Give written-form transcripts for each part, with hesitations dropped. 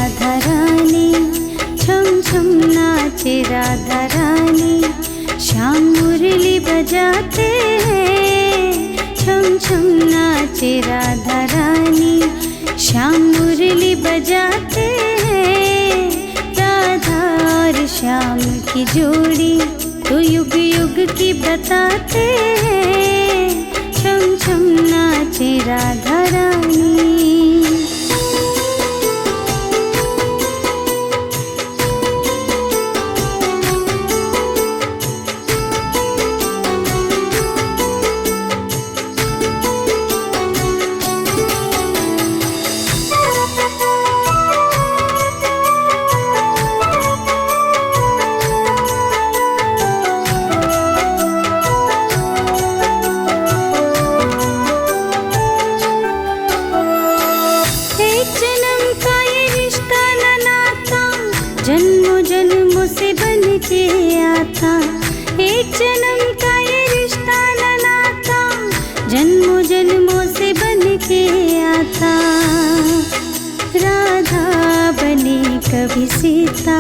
राधा रानी, छम छम नाचे राधा रानी। श्याम मुरली बजाते हैं, छम छम नाचे राधा रानी। श्याम मुरली बजाते हैं, राधा और श्याम की जोड़ी तो युग युग की बताते हैं, छम छम नाचे राधा रानी। जन्मों जन्मों से बन के आता, एक जन्म का ये रिश्ता न नाता, जन्मों जन्मों से बन के आता। राधा बने कभी सीता,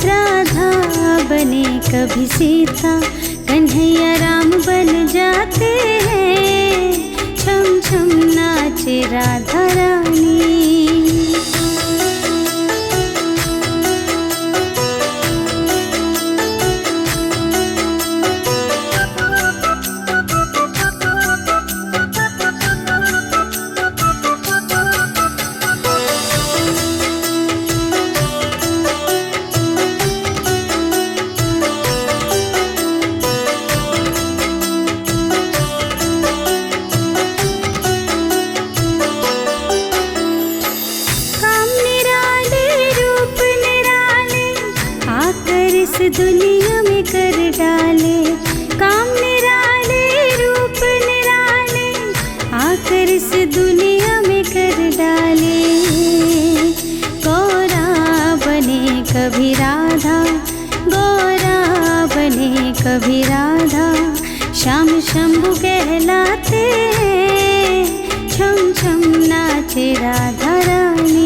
राधा बने कभी सीता, कन्हैया राम बन जाते हैं, छम छम नाचे राधा रानी। इस दुनिया में कर डाले, काम निराले रूप निराले, आकर इस दुनिया में कर डाले। गौरा बने कभी राधा, गौरा बने कभी राधा, श्याम शंभु कहलाते हैं, छम छम नाचे राधा रानी।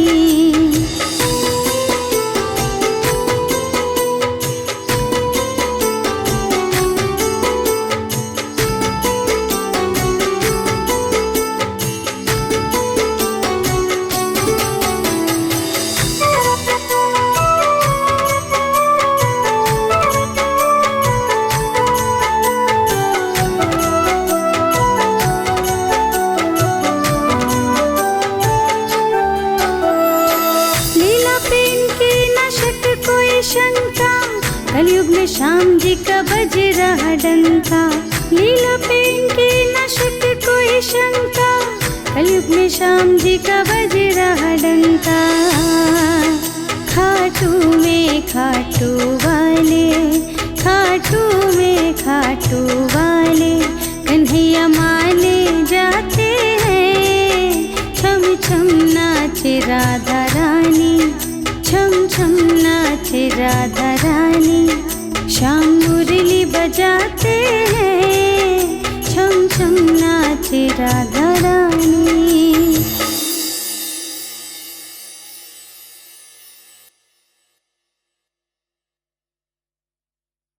शंका कलयुग में श्याम जी का बज रहा डंका, लीला पे इनकी न शक कोई शंका, कलयुग में श्याम जी का बज रहा डंका। खाटू में खाटू वाले, खाटू में खाटू वाले, कन्हैया माले जाते हैं, छम छम नाचे राधा रानी, छम छम नाचे राधा रानी। श्याम मुरली बजाते हैं,